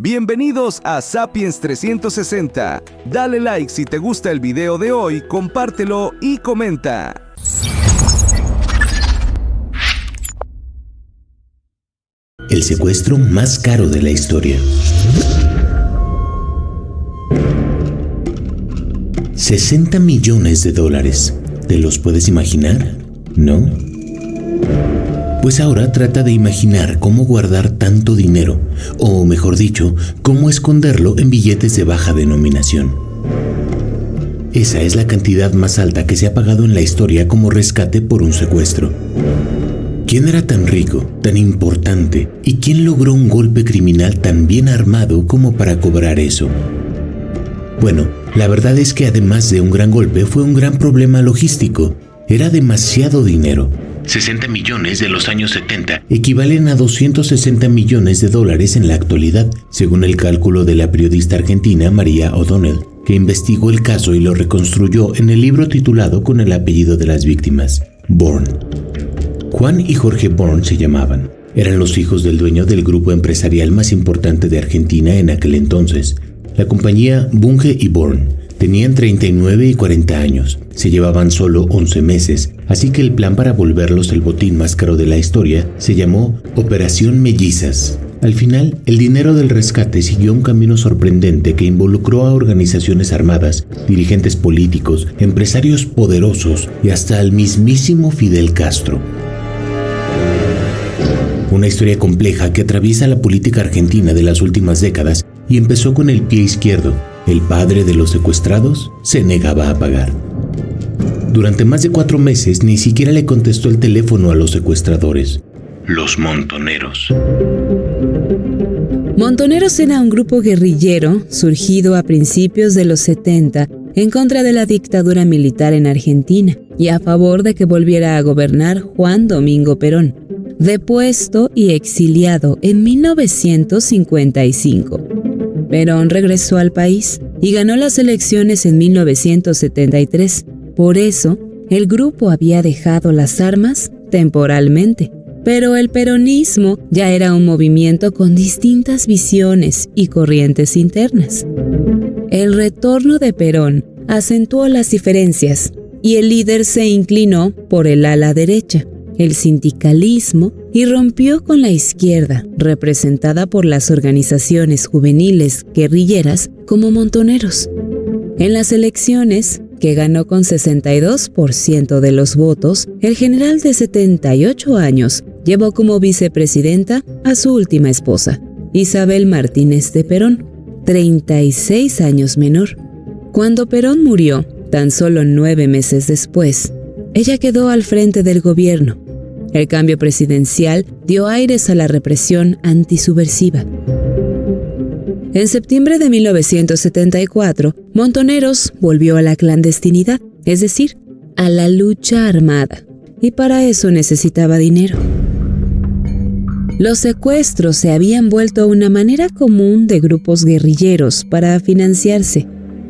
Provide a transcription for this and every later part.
Bienvenidos a Sapiens 360. Dale like si te gusta el video de hoy, compártelo y comenta. El secuestro más caro de la historia. $60 millones. ¿Te los puedes imaginar? ¿No? Pues ahora trata de imaginar cómo guardar tanto dinero, o mejor dicho, cómo esconderlo en billetes de baja denominación. Esa es la cantidad más alta que se ha pagado en la historia como rescate por un secuestro. ¿Quién era tan rico, tan importante, y quién logró un golpe criminal tan bien armado como para cobrar eso? Bueno, la verdad es que además de un gran golpe, fue un gran problema logístico. Era demasiado dinero. 60 millones de los años 70 equivalen a $260 millones en la actualidad, según el cálculo de la periodista argentina María O'Donnell, que investigó el caso y lo reconstruyó en el libro titulado con el apellido de las víctimas, Born. Juan y Jorge Born se llamaban. Eran los hijos del dueño del grupo empresarial más importante de Argentina en aquel entonces, la compañía Bunge y Born. Tenían 39 y 40 años, se llevaban solo 11 meses, así que el plan para volverlos el botín más caro de la historia se llamó Operación Mellizas. Al final, el dinero del rescate siguió un camino sorprendente que involucró a organizaciones armadas, dirigentes políticos, empresarios poderosos y hasta al mismísimo Fidel Castro. Una historia compleja que atraviesa la política argentina de las últimas décadas y empezó con el pie izquierdo. El padre de los secuestrados se negaba a pagar. Durante más de 4 meses ni siquiera le contestó el teléfono a los secuestradores. Los Montoneros. Montoneros era un grupo guerrillero surgido a principios de los 70 en contra de la dictadura militar en Argentina y a favor de que volviera a gobernar Juan Domingo Perón, depuesto y exiliado en 1955. Perón regresó al país y ganó las elecciones en 1973. Por eso, el grupo había dejado las armas temporalmente. Pero el peronismo ya era un movimiento con distintas visiones y corrientes internas. El retorno de Perón acentuó las diferencias y el líder se inclinó por el ala derecha, el sindicalismo, y rompió con la izquierda, representada por las organizaciones juveniles guerrilleras como Montoneros. En las elecciones, que ganó con 62% de los votos, el general de 78 años llevó como vicepresidenta a su última esposa, Isabel Martínez de Perón, 36 años menor. Cuando Perón murió, tan solo 9 meses después, ella quedó al frente del gobierno. El cambio presidencial dio aires a la represión antisubversiva. En septiembre de 1974, Montoneros volvió a la clandestinidad, es decir, a la lucha armada, y para eso necesitaba dinero. Los secuestros se habían vuelto una manera común de grupos guerrilleros para financiarse.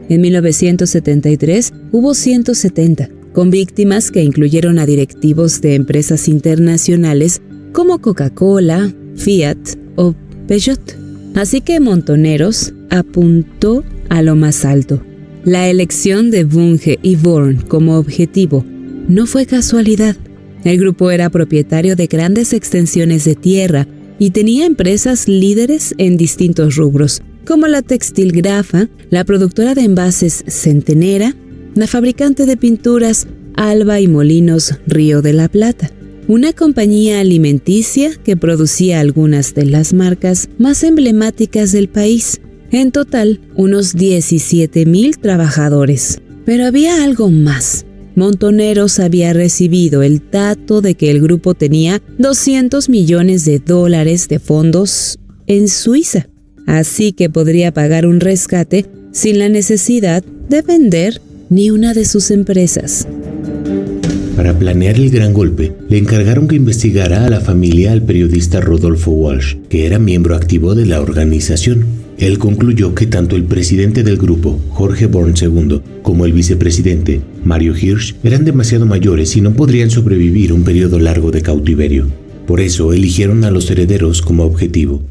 En 1973 hubo 170, con víctimas que incluyeron a directivos de empresas internacionales como Coca-Cola, Fiat o Peugeot. Así que Montoneros apuntó a lo más alto. La elección de Bunge y Born como objetivo no fue casualidad. El grupo era propietario de grandes extensiones de tierra y tenía empresas líderes en distintos rubros, como la textil Grafa, la productora de envases Centenera, la fabricante de pinturas Alba y Molinos Río de la Plata, una compañía alimenticia que producía algunas de las marcas más emblemáticas del país. En total, unos 17,000 trabajadores. Pero había algo más. Montoneros había recibido el dato de que el grupo tenía $200 millones de fondos en Suiza, así que podría pagar un rescate sin la necesidad de vender ni una de sus empresas. Para planear el gran golpe, le encargaron que investigara a la familia al periodista Rodolfo Walsh, que era miembro activo de la organización. Él concluyó que tanto el presidente del grupo, Jorge Born II, como el vicepresidente, Mario Hirsch, eran demasiado mayores y no podrían sobrevivir un periodo largo de cautiverio. Por eso eligieron a los herederos como objetivo.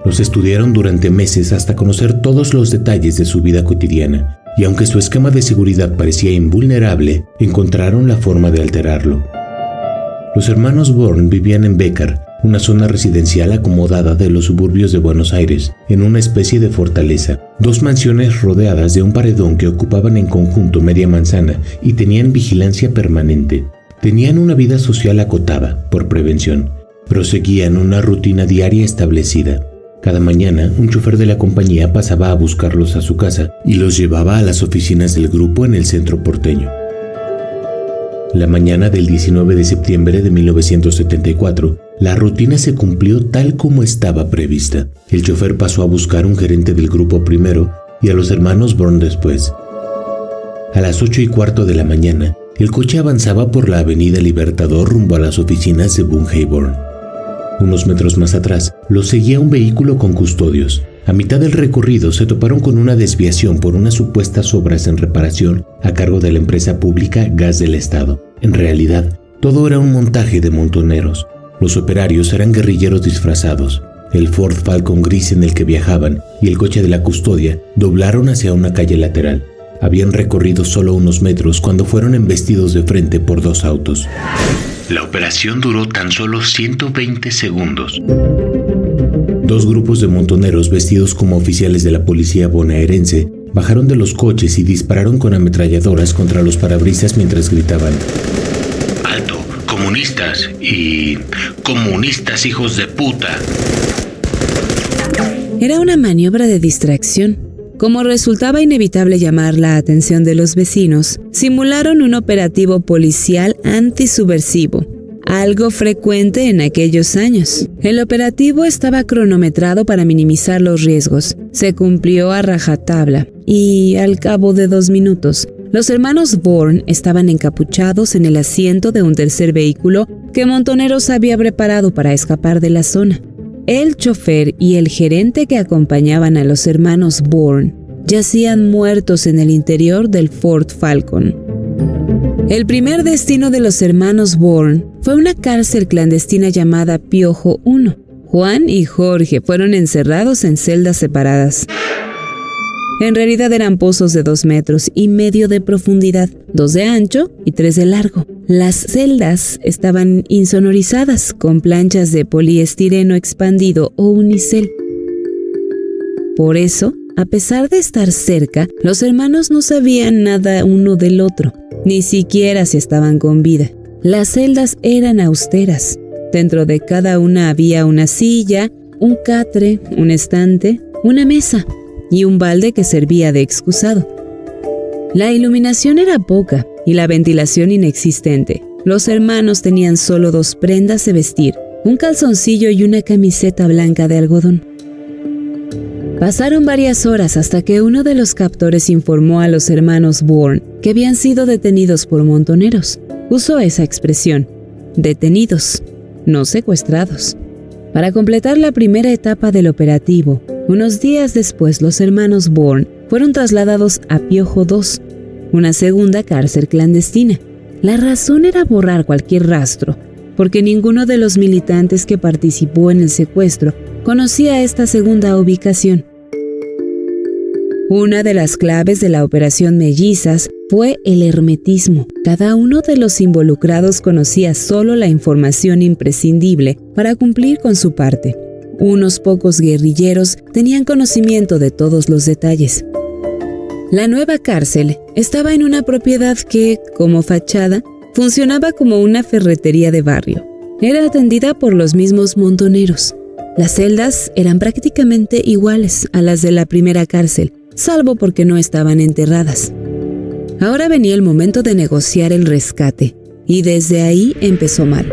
Los estudiaron durante meses hasta conocer todos los detalles de su vida cotidiana, y aunque su esquema de seguridad parecía invulnerable, encontraron la forma de alterarlo. Los hermanos Bourne vivían en Becker, una zona residencial acomodada de los suburbios de Buenos Aires, en una especie de fortaleza. 2 mansiones rodeadas de un paredón que ocupaban en conjunto media manzana y tenían vigilancia permanente. Tenían una vida social acotada, por prevención, pero seguían una rutina diaria establecida. Cada mañana, un chofer de la compañía pasaba a buscarlos a su casa y los llevaba a las oficinas del grupo en el centro porteño. La mañana del 19 de septiembre de 1974, la rutina se cumplió tal como estaba prevista. El chofer pasó a buscar un gerente del grupo primero y a los hermanos Bourne después. A las 8:15 de la mañana, el coche avanzaba por la avenida Libertador rumbo a las oficinas de Bunge Bourne. Unos metros más atrás, los seguía un vehículo con custodios. A mitad del recorrido se toparon con una desviación por unas supuestas obras en reparación a cargo de la empresa pública Gas del Estado. En realidad, todo era un montaje de montoneros. Los operarios eran guerrilleros disfrazados. El Ford Falcon gris en el que viajaban y el coche de la custodia doblaron hacia una calle lateral. Habían recorrido solo unos metros cuando fueron embestidos de frente por 2 autos. La operación duró tan solo 120 segundos. 2 grupos de montoneros vestidos como oficiales de la policía bonaerense bajaron de los coches y dispararon con ametralladoras contra los parabrisas mientras gritaban: ¡Alto, comunistas! Y ¡comunistas, hijos de puta! Era una maniobra de distracción. Como resultaba inevitable llamar la atención de los vecinos, simularon un operativo policial antisubversivo, algo frecuente en aquellos años. El operativo estaba cronometrado para minimizar los riesgos. Se cumplió a rajatabla y, al cabo de 2 minutos, los hermanos Bourne estaban encapuchados en el asiento de un tercer vehículo que Montoneros había preparado para escapar de la zona. El chofer y el gerente que acompañaban a los hermanos Bourne yacían muertos en el interior del Ford Falcon. El primer destino de los hermanos Bourne fue una cárcel clandestina llamada Piojo 1. Juan y Jorge fueron encerrados en celdas separadas. En realidad eran pozos de 2,5 metros de profundidad, 2 de ancho y 3 de largo. Las celdas estaban insonorizadas con planchas de poliestireno expandido o unicel. Por eso, a pesar de estar cerca, los hermanos no sabían nada uno del otro, ni siquiera si estaban con vida. Las celdas eran austeras. Dentro de cada una había una silla, un catre, un estante, una mesa y un balde que servía de excusado. La iluminación era poca y la ventilación inexistente. Los hermanos tenían solo 2 prendas de vestir, un calzoncillo y una camiseta blanca de algodón. Pasaron varias horas hasta que uno de los captores informó a los hermanos Bourne que habían sido detenidos por montoneros. Usó esa expresión, detenidos, no secuestrados. Para completar la primera etapa del operativo, unos días después los hermanos Bourne fueron trasladados a Piojo 2, una segunda cárcel clandestina. La razón era borrar cualquier rastro, porque ninguno de los militantes que participó en el secuestro conocía esta segunda ubicación. Una de las claves de la operación Mellizas fue el hermetismo. Cada uno de los involucrados conocía solo la información imprescindible para cumplir con su parte. Unos pocos guerrilleros tenían conocimiento de todos los detalles. La nueva cárcel estaba en una propiedad que, como fachada, funcionaba como una ferretería de barrio. Era atendida por los mismos montoneros. Las celdas eran prácticamente iguales a las de la primera cárcel, salvo porque no estaban enterradas. Ahora venía el momento de negociar el rescate, y desde ahí empezó mal.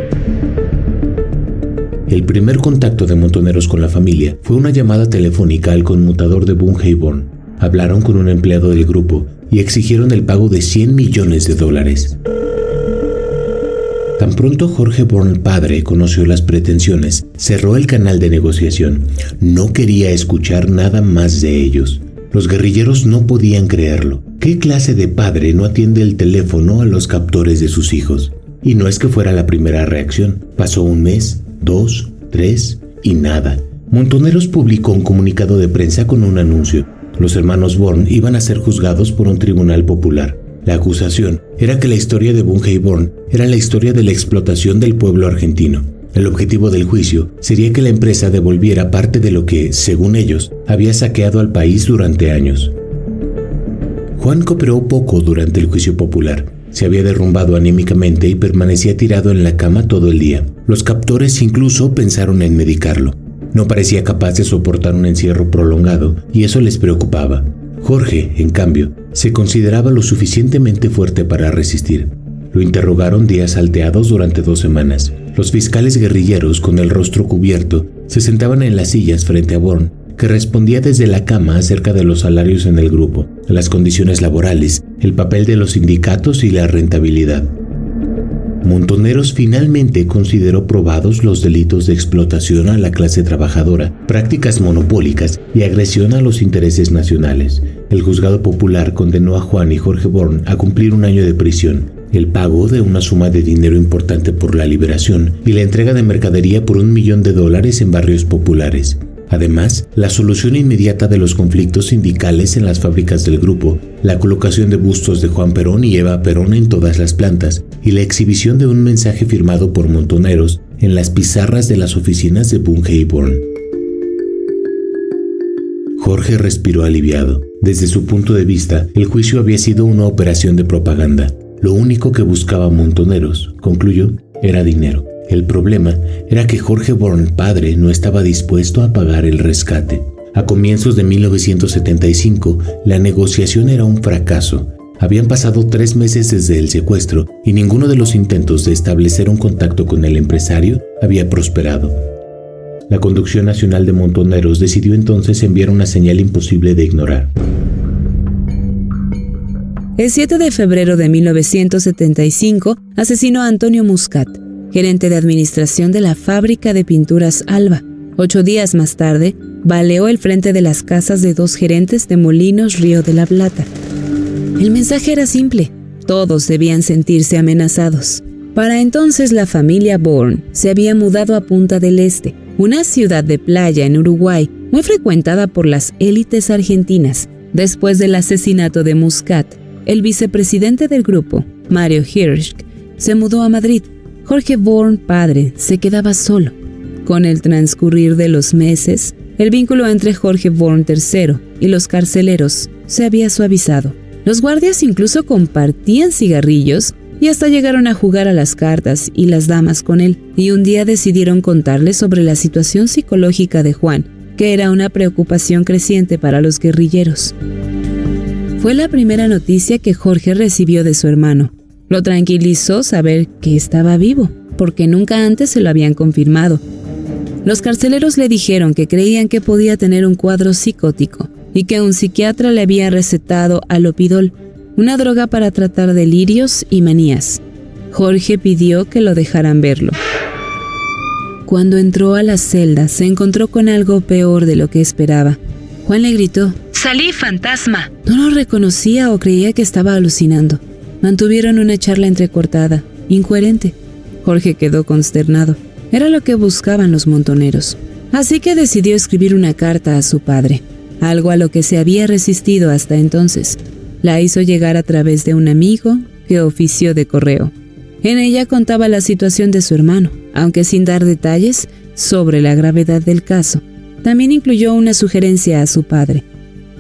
El primer contacto de montoneros con la familia fue una llamada telefónica al conmutador de Bunge Bourne. Hablaron con un empleado del grupo y exigieron el pago de $100 millones. Tan pronto Jorge Bourne padre conoció las pretensiones, cerró el canal de negociación. No quería escuchar nada más de ellos. Los guerrilleros no podían creerlo. ¿Qué clase de padre no atiende el teléfono a los captores de sus hijos? Y no es que fuera la primera reacción. Pasó 1 mes, 2, 3 y nada. Montoneros publicó un comunicado de prensa con un anuncio. Los hermanos Bourne iban a ser juzgados por un tribunal popular. La acusación era que la historia de Bunge y Bourne era la historia de la explotación del pueblo argentino. El objetivo del juicio sería que la empresa devolviera parte de lo que, según ellos, había saqueado al país durante años. Juan cooperó poco durante el juicio popular. Se había derrumbado anímicamente y permanecía tirado en la cama todo el día. Los captores incluso pensaron en medicarlo. No parecía capaz de soportar un encierro prolongado y eso les preocupaba. Jorge, en cambio, se consideraba lo suficientemente fuerte para resistir. Lo interrogaron días salteados durante 2 semanas. Los fiscales guerrilleros, con el rostro cubierto, se sentaban en las sillas frente a Bourne, que respondía desde la cama acerca de los salarios en el grupo, las condiciones laborales, el papel de los sindicatos y la rentabilidad. Montoneros finalmente consideró probados los delitos de explotación a la clase trabajadora, prácticas monopólicas y agresión a los intereses nacionales. El juzgado popular condenó a Juan y Jorge Bourne a cumplir 1 año de prisión, el pago de una suma de dinero importante por la liberación y la entrega de mercadería por $1 millón en barrios populares. Además, la solución inmediata de los conflictos sindicales en las fábricas del grupo, la colocación de bustos de Juan Perón y Eva Perón en todas las plantas y la exhibición de un mensaje firmado por Montoneros en las pizarras de las oficinas de Bunge y Bourne. Jorge respiró aliviado. Desde su punto de vista, el juicio había sido una operación de propaganda. Lo único que buscaba Montoneros, concluyó, era dinero. El problema era que Jorge Bourne, padre, no estaba dispuesto a pagar el rescate. A comienzos de 1975, la negociación era un fracaso. Habían pasado 3 meses desde el secuestro y ninguno de los intentos de establecer un contacto con el empresario había prosperado. La conducción nacional de Montoneros decidió entonces enviar una señal imposible de ignorar. El 7 de febrero de 1975 asesinó a Antonio Muscat, gerente de administración de la fábrica de pinturas Alba. 8 días más tarde, baleó el frente de las casas de 2 gerentes de Molinos Río de la Plata. El mensaje era simple: todos debían sentirse amenazados. Para entonces la familia Bourne se había mudado a Punta del Este, una ciudad de playa en Uruguay muy frecuentada por las élites argentinas. Después del asesinato de Muscat, el vicepresidente del grupo, Mario Hirsch, se mudó a Madrid. Jorge Bourne, padre, se quedaba solo. Con el transcurrir de los meses, el vínculo entre Jorge Bourne III y los carceleros se había suavizado. Los guardias incluso compartían cigarrillos y hasta llegaron a jugar a las cartas y las damas con él, y un día decidieron contarle sobre la situación psicológica de Juan, que era una preocupación creciente para los guerrilleros. Fue la primera noticia que Jorge recibió de su hermano. Lo tranquilizó saber que estaba vivo, porque nunca antes se lo habían confirmado. Los carceleros le dijeron que creían que podía tener un cuadro psicótico y que un psiquiatra le había recetado alopidol, una droga para tratar delirios y manías. Jorge pidió que lo dejaran verlo. Cuando entró a la celda, se encontró con algo peor de lo que esperaba. Juan le gritó: ¡Salí, fantasma! No lo reconocía o creía que estaba alucinando. Mantuvieron una charla entrecortada, incoherente. Jorge quedó consternado. Era lo que buscaban los montoneros. Así que decidió escribir una carta a su padre, algo a lo que se había resistido hasta entonces. La hizo llegar a través de un amigo que ofició de correo. En ella contaba la situación de su hermano, aunque sin dar detalles sobre la gravedad del caso. También incluyó una sugerencia a su padre.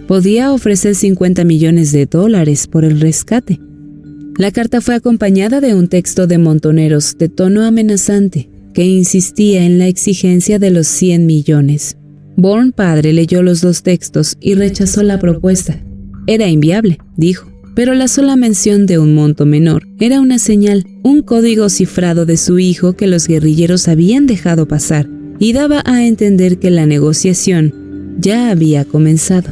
Podía ofrecer $50 millones por el rescate. La carta fue acompañada de un texto de Montoneros de tono amenazante que insistía en la exigencia de los 100 millones. Bourne padre leyó los 2 textos y rechazó la propuesta. Era inviable, dijo, pero la sola mención de un monto menor era una señal, un código cifrado de su hijo que los guerrilleros habían dejado pasar, y daba a entender que la negociación ya había comenzado.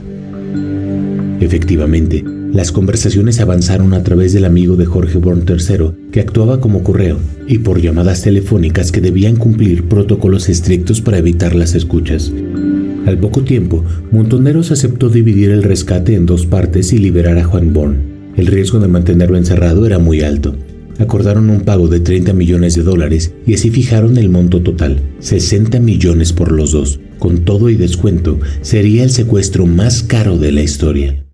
Efectivamente, las conversaciones avanzaron a través del amigo de Jorge Bourne III, que actuaba como correo, y por llamadas telefónicas que debían cumplir protocolos estrictos para evitar las escuchas. Al poco tiempo, Montoneros aceptó dividir el rescate en 2 partes y liberar a Juan Bourne. El riesgo de mantenerlo encerrado era muy alto. Acordaron un pago de $30 millones y así fijaron el monto total, $60 millones por los 2. con todo y descuento, sería el secuestro más caro de la historia.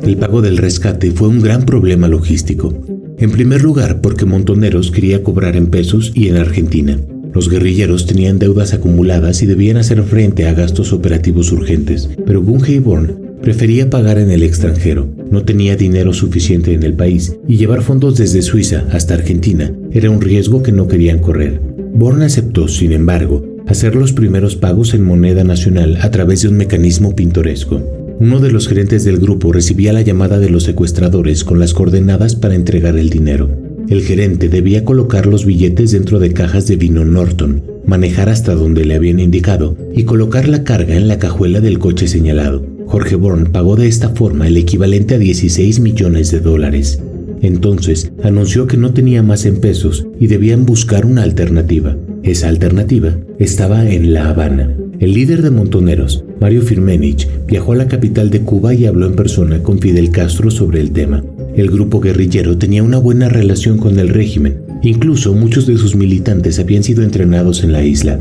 El pago del rescate fue un gran problema logístico. En primer lugar, porque Montoneros quería cobrar en pesos y en Argentina. Los guerrilleros tenían deudas acumuladas y debían hacer frente a gastos operativos urgentes, pero Bunge y Bourne prefería pagar en el extranjero. No tenía dinero suficiente en el país y llevar fondos desde Suiza hasta Argentina era un riesgo que no querían correr. Bourne aceptó, sin embargo, hacer los primeros pagos en moneda nacional a través de un mecanismo pintoresco. Uno de los gerentes del grupo recibía la llamada de los secuestradores con las coordenadas para entregar el dinero. El gerente debía colocar los billetes dentro de cajas de vino Norton, manejar hasta donde le habían indicado y colocar la carga en la cajuela del coche señalado. Jorge Bourne pagó de esta forma el equivalente a $16 millones. Entonces anunció que no tenía más en pesos y debían buscar una alternativa. Esa alternativa estaba en La Habana. El líder de Montoneros, Mario Firmenich, viajó a la capital de Cuba y habló en persona con Fidel Castro sobre el tema. El grupo guerrillero tenía una buena relación con el régimen. Incluso muchos de sus militantes habían sido entrenados en la isla.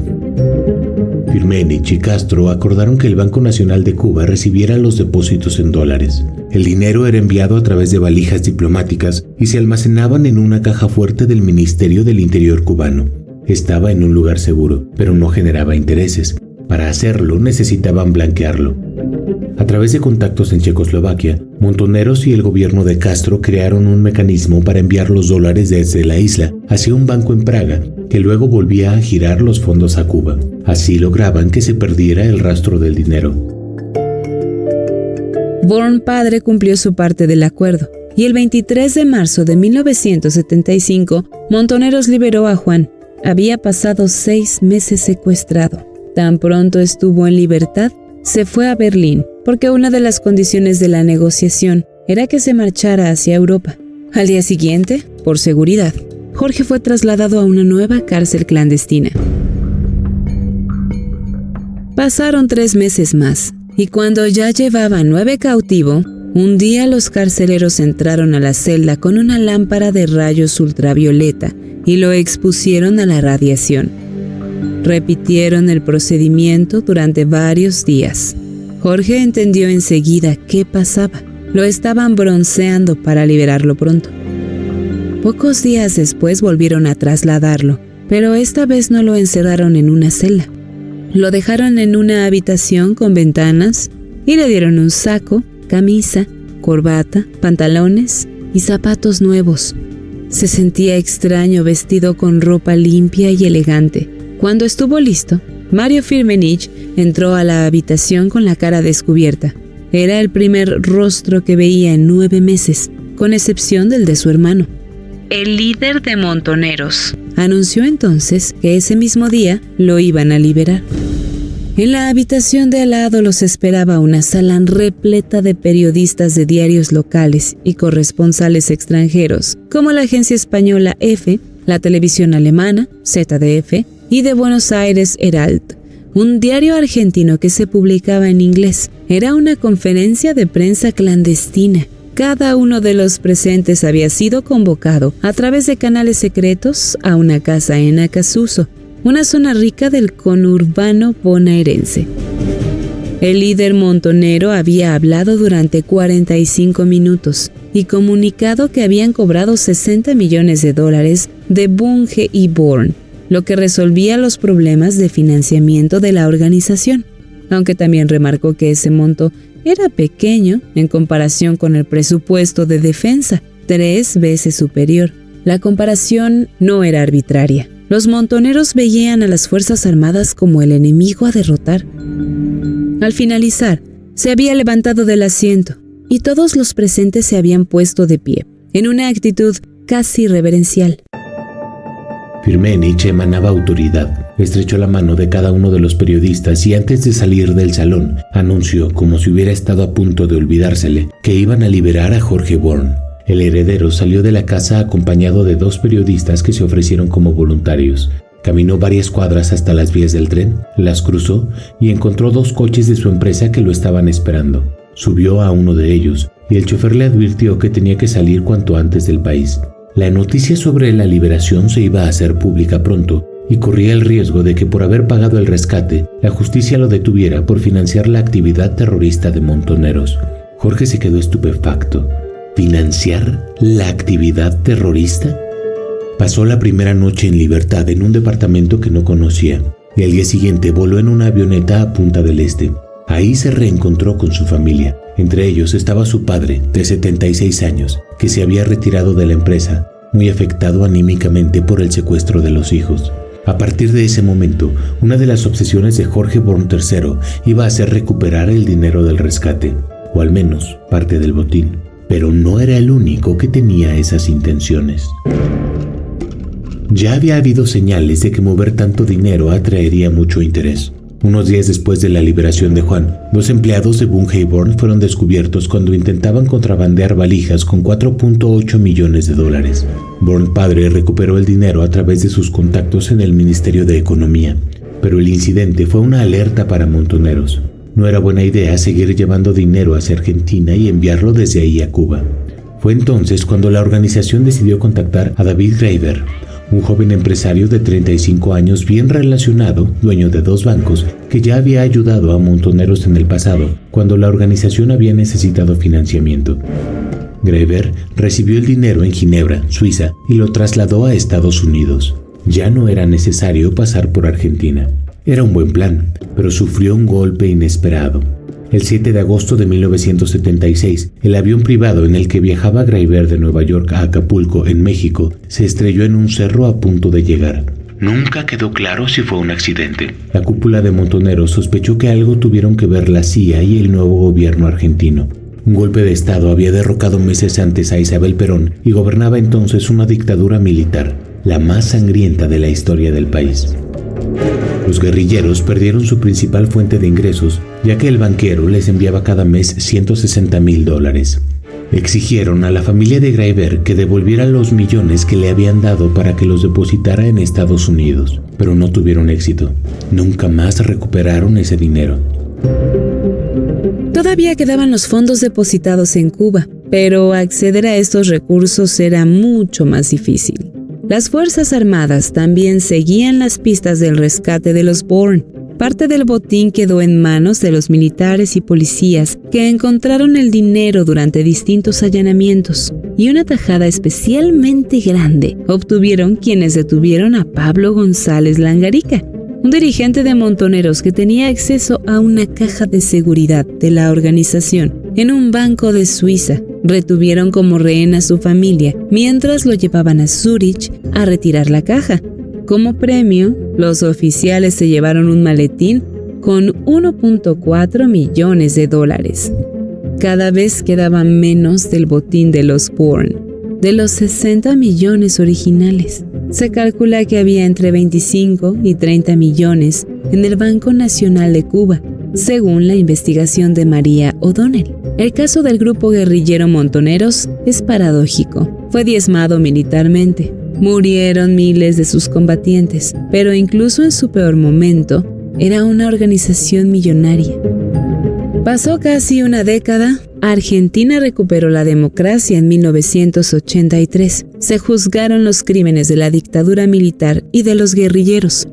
Firmenich y Castro acordaron que el Banco Nacional de Cuba recibiera los depósitos en dólares. El dinero era enviado a través de valijas diplomáticas y se almacenaban en una caja fuerte del Ministerio del Interior cubano. Estaba en un lugar seguro, pero no generaba intereses. Para hacerlo necesitaban blanquearlo. A través de contactos en Checoslovaquia, Montoneros y el gobierno de Castro crearon un mecanismo para enviar los dólares desde la isla hacia un banco en Praga, que luego volvía a girar los fondos a Cuba. Así lograban que se perdiera el rastro del dinero. Bourne padre cumplió su parte del acuerdo, y el 23 de marzo de 1975, Montoneros liberó a Juan. Había pasado 6 meses secuestrado. Tan pronto estuvo en libertad, se fue a Berlín, porque una de las condiciones de la negociación era que se marchara hacia Europa. Al día siguiente, por seguridad, Jorge fue trasladado a una nueva cárcel clandestina. Pasaron 3 meses más, y cuando ya llevaban 9 cautivos, un día los carceleros entraron a la celda con una lámpara de rayos ultravioleta y lo expusieron a la radiación. Repitieron el procedimiento durante varios días. Jorge entendió enseguida qué pasaba. Lo estaban bronceando para liberarlo pronto. Pocos días después volvieron a trasladarlo, pero esta vez no lo encerraron en una celda. Lo dejaron en una habitación con ventanas y le dieron un saco, camisa, corbata, pantalones y zapatos nuevos. Se sentía extraño vestido con ropa limpia y elegante. Cuando estuvo listo, Mario Firmenich entró a la habitación con la cara descubierta. Era el primer rostro que veía en 9 meses, con excepción del de su hermano. El líder de Montoneros anunció entonces que ese mismo día lo iban a liberar. En la habitación de al lado los esperaba una sala repleta de periodistas de diarios locales y corresponsales extranjeros, como la agencia española EFE, la televisión alemana, ZDF, y de Buenos Aires Herald, un diario argentino que se publicaba en inglés. Era una conferencia de prensa clandestina. Cada uno de los presentes había sido convocado a través de canales secretos a una casa en Acasuso, una zona rica del conurbano bonaerense. El líder montonero había hablado durante 45 minutos y comunicado que habían cobrado $60 millones de Bunge y Bourne, lo que resolvía los problemas de financiamiento de la organización, aunque también remarcó que ese monto era pequeño en comparación con el presupuesto de defensa, 3 veces superior. La comparación no era arbitraria. Los montoneros veían a las Fuerzas Armadas como el enemigo a derrotar. Al finalizar, se había levantado del asiento y todos los presentes se habían puesto de pie, en una actitud casi reverencial. Firmenich emanaba autoridad. Estrechó la mano de cada uno de los periodistas y antes de salir del salón, anunció, como si hubiera estado a punto de olvidársele, que iban a liberar a Jorge Bourne. El heredero salió de la casa acompañado de 2 periodistas que se ofrecieron como voluntarios. Caminó varias cuadras hasta las vías del tren, las cruzó y encontró 2 coches de su empresa que lo estaban esperando. Subió a uno de ellos y el chofer le advirtió que tenía que salir cuanto antes del país. La noticia sobre la liberación se iba a hacer pública pronto y corría el riesgo de que por haber pagado el rescate, la justicia lo detuviera por financiar la actividad terrorista de Montoneros. Jorge se quedó estupefacto. ¿Financiar la actividad terrorista? Pasó la primera noche en libertad en un departamento que no conocía y al día siguiente voló en una avioneta a Punta del Este. Ahí se reencontró con su familia. Entre ellos estaba su padre, de 76 años, que se había retirado de la empresa, muy afectado anímicamente por el secuestro de los hijos. A partir de ese momento, una de las obsesiones de Jorge Born III iba a ser recuperar el dinero del rescate, o al menos parte del botín. Pero no era el único que tenía esas intenciones. Ya había habido señales de que mover tanto dinero atraería mucho interés. Unos días después de la liberación de Juan, 2 empleados de Bunge y Born fueron descubiertos cuando intentaban contrabandear valijas con $4.8 millones. Born padre recuperó el dinero a través de sus contactos en el Ministerio de Economía, pero el incidente fue una alerta para Montoneros. No era buena idea seguir llevando dinero hacia Argentina y enviarlo desde ahí a Cuba. Fue entonces cuando la organización decidió contactar a David Graeber, un joven empresario de 35 años bien relacionado, dueño de 2 bancos, que ya había ayudado a Montoneros en el pasado, cuando la organización había necesitado financiamiento. Graeber recibió el dinero en Ginebra, Suiza, y lo trasladó a Estados Unidos. Ya no era necesario pasar por Argentina. Era un buen plan, pero sufrió un golpe inesperado. El 7 de agosto de 1976, el avión privado en el que viajaba Graeber de Nueva York a Acapulco, en México, se estrelló en un cerro a punto de llegar. Nunca quedó claro si fue un accidente. La cúpula de Montoneros sospechó que algo tuvieron que ver la CIA y el nuevo gobierno argentino. Un golpe de Estado había derrocado meses antes a Isabel Perón y gobernaba entonces una dictadura militar, la más sangrienta de la historia del país. Los guerrilleros perdieron su principal fuente de ingresos, ya que el banquero les enviaba cada mes $160,000. Exigieron a la familia de Graeber que devolviera los millones que le habían dado para que los depositara en Estados Unidos, pero no tuvieron éxito. Nunca más recuperaron ese dinero. Todavía quedaban los fondos depositados en Cuba, pero acceder a estos recursos era mucho más difícil. Las Fuerzas Armadas también seguían las pistas del rescate de los Born. Parte del botín quedó en manos de los militares y policías que encontraron el dinero durante distintos allanamientos, y una tajada especialmente grande obtuvieron quienes detuvieron a Pablo González Langarica, un dirigente de Montoneros que tenía acceso a una caja de seguridad de la organización en un banco de Suiza. Retuvieron como rehén a su familia mientras lo llevaban a Zúrich a retirar la caja. Como premio, los oficiales se llevaron un maletín con $1.4 millones. Cada vez quedaba menos del botín de los Born, de los 60 millones originales. Se calcula que había entre 25 y 30 millones en el Banco Nacional de Cuba, según la investigación de María O'Donnell. El caso del grupo guerrillero Montoneros es paradójico. Fue diezmado militarmente. Murieron miles de sus combatientes, pero incluso en su peor momento, era una organización millonaria. Pasó casi una década. Argentina recuperó la democracia en 1983. Se juzgaron los crímenes de la dictadura militar y de los guerrilleros.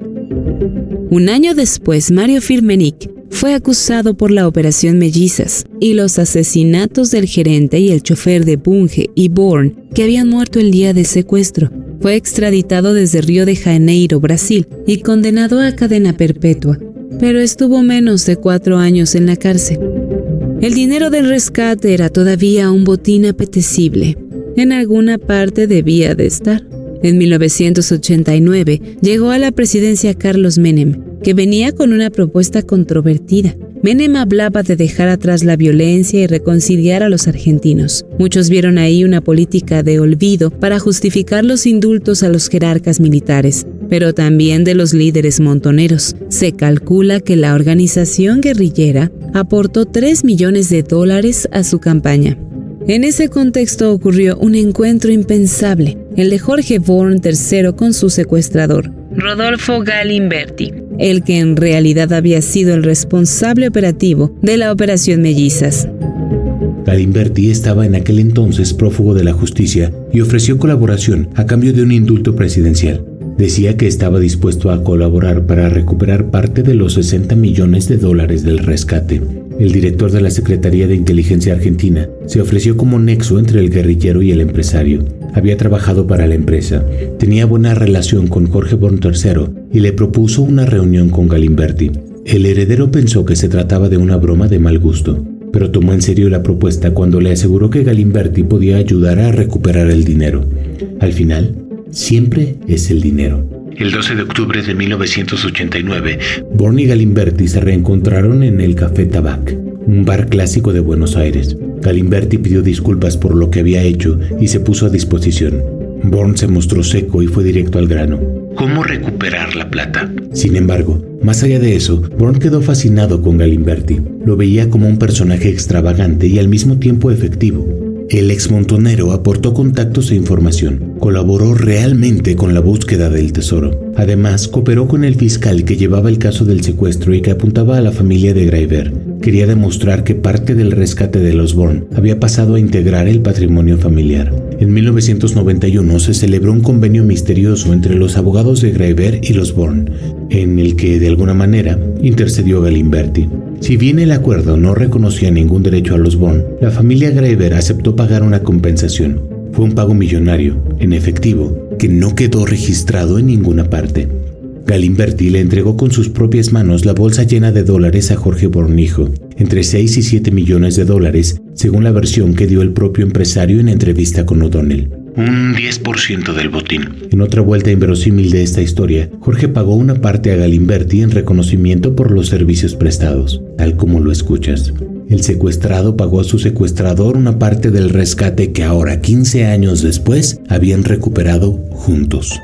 Un año después, Mario Firmenich fue acusado por la Operación Mellizas y los asesinatos del gerente y el chofer de Bunge y Born, que habían muerto el día de secuestro. Fue extraditado desde Río de Janeiro, Brasil, y condenado a cadena perpetua, pero estuvo menos de 4 años en la cárcel. El dinero del rescate era todavía un botín apetecible. En alguna parte debía de estar. En 1989 llegó a la presidencia Carlos Menem, que venía con una propuesta controvertida. Menem hablaba de dejar atrás la violencia y reconciliar a los argentinos. Muchos vieron ahí una política de olvido para justificar los indultos a los jerarcas militares, pero también de los líderes montoneros. Se calcula que la organización guerrillera aportó $3 millones a su campaña. En ese contexto ocurrió un encuentro impensable, el de Jorge Born III con su secuestrador, Rodolfo Galimberti, el que en realidad había sido el responsable operativo de la Operación Mellizas. Galimberti estaba en aquel entonces prófugo de la justicia y ofreció colaboración a cambio de un indulto presidencial. Decía que estaba dispuesto a colaborar para recuperar parte de los $60 millones del rescate. El director de la Secretaría de Inteligencia Argentina se ofreció como nexo entre el guerrillero y el empresario. Había trabajado para la empresa, tenía buena relación con Jorge Born III y le propuso una reunión con Galimberti. El heredero pensó que se trataba de una broma de mal gusto, pero tomó en serio la propuesta cuando le aseguró que Galimberti podía ayudar a recuperar el dinero. Al final, siempre es el dinero. El 12 de octubre de 1989, Born y Galimberti se reencontraron en el Café Tabac, un bar clásico de Buenos Aires. Galimberti pidió disculpas por lo que había hecho y se puso a disposición. Born se mostró seco y fue directo al grano. ¿Cómo recuperar la plata? Sin embargo, más allá de eso, Born quedó fascinado con Galimberti. Lo veía como un personaje extravagante y al mismo tiempo efectivo. El exmontonero aportó contactos e información, colaboró realmente con la búsqueda del tesoro. Además, cooperó con el fiscal que llevaba el caso del secuestro y que apuntaba a la familia de Graiver. Quería demostrar que parte del rescate de los Born había pasado a integrar el patrimonio familiar. En 1991 se celebró un convenio misterioso entre los abogados de Graiver y los Born, en el que, de alguna manera, intercedió Galimberti. Si bien el acuerdo no reconocía ningún derecho a los Born, la familia Graiver aceptó pagar una compensación. Fue un pago millonario, en efectivo, que no quedó registrado en ninguna parte. Galimberti le entregó con sus propias manos la bolsa llena de dólares a Jorge Born hijo, entre 6 y 7 millones de dólares, según la versión que dio el propio empresario en entrevista con O'Donnell. Un 10% del botín. En otra vuelta inverosímil de esta historia, Jorge pagó una parte a Galimberti en reconocimiento por los servicios prestados, tal como lo escuchas. El secuestrado pagó a su secuestrador una parte del rescate que ahora, 15 años después, habían recuperado juntos.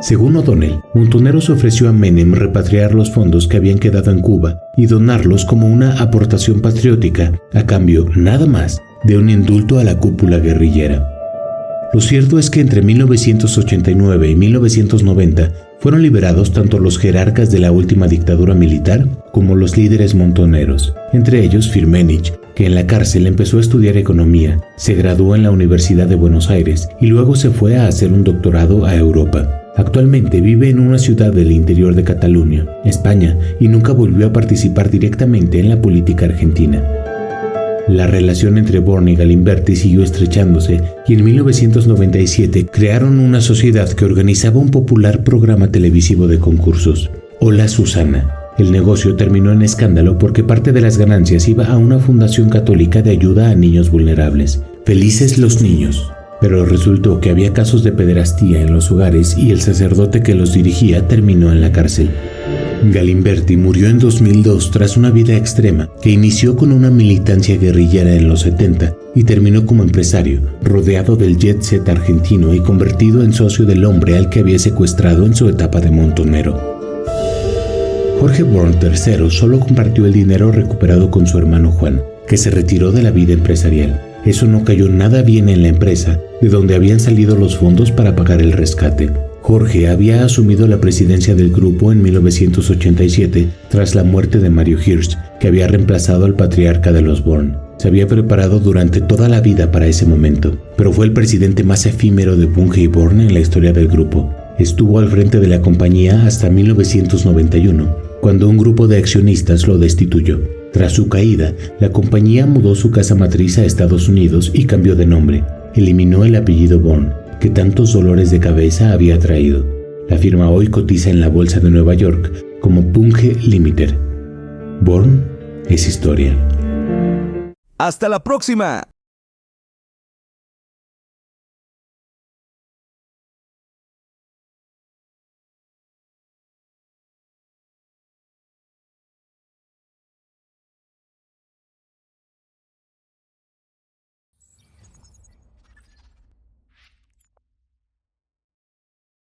Según O'Donnell, Montonero se ofreció a Menem repatriar los fondos que habían quedado en Cuba y donarlos como una aportación patriótica, a cambio, nada más, de un indulto a la cúpula guerrillera. Lo cierto es que entre 1989 y 1990 fueron liberados tanto los jerarcas de la última dictadura militar como los líderes montoneros, entre ellos Firmenich, que en la cárcel empezó a estudiar economía, se graduó en la Universidad de Buenos Aires y luego se fue a hacer un doctorado a Europa. Actualmente vive en una ciudad del interior de Cataluña, España, y nunca volvió a participar directamente en la política argentina. La relación entre Born y Galimberti siguió estrechándose y en 1997 crearon una sociedad que organizaba un popular programa televisivo de concursos, Hola Susana. El negocio terminó en escándalo porque parte de las ganancias iba a una fundación católica de ayuda a niños vulnerables. Felices los niños. Pero resultó que había casos de pederastía en los hogares y el sacerdote que los dirigía terminó en la cárcel. Galimberti murió en 2002 tras una vida extrema que inició con una militancia guerrillera en los 70 y terminó como empresario, rodeado del jet set argentino y convertido en socio del hombre al que había secuestrado en su etapa de montonero. Jorge Born III solo compartió el dinero recuperado con su hermano Juan, que se retiró de la vida empresarial. Eso no cayó nada bien en la empresa, de donde habían salido los fondos para pagar el rescate. Jorge había asumido la presidencia del grupo en 1987 tras la muerte de Mario Hirsch, que había reemplazado al patriarca de los Born. Se había preparado durante toda la vida para ese momento, pero fue el presidente más efímero de Bunge y Born en la historia del grupo. Estuvo al frente de la compañía hasta 1991, cuando un grupo de accionistas lo destituyó. Tras su caída, la compañía mudó su casa matriz a Estados Unidos y cambió de nombre. Eliminó el apellido Born, que tantos dolores de cabeza había traído. La firma hoy cotiza en la bolsa de Nueva York como Bunge Limited. Born es historia. ¡Hasta la próxima!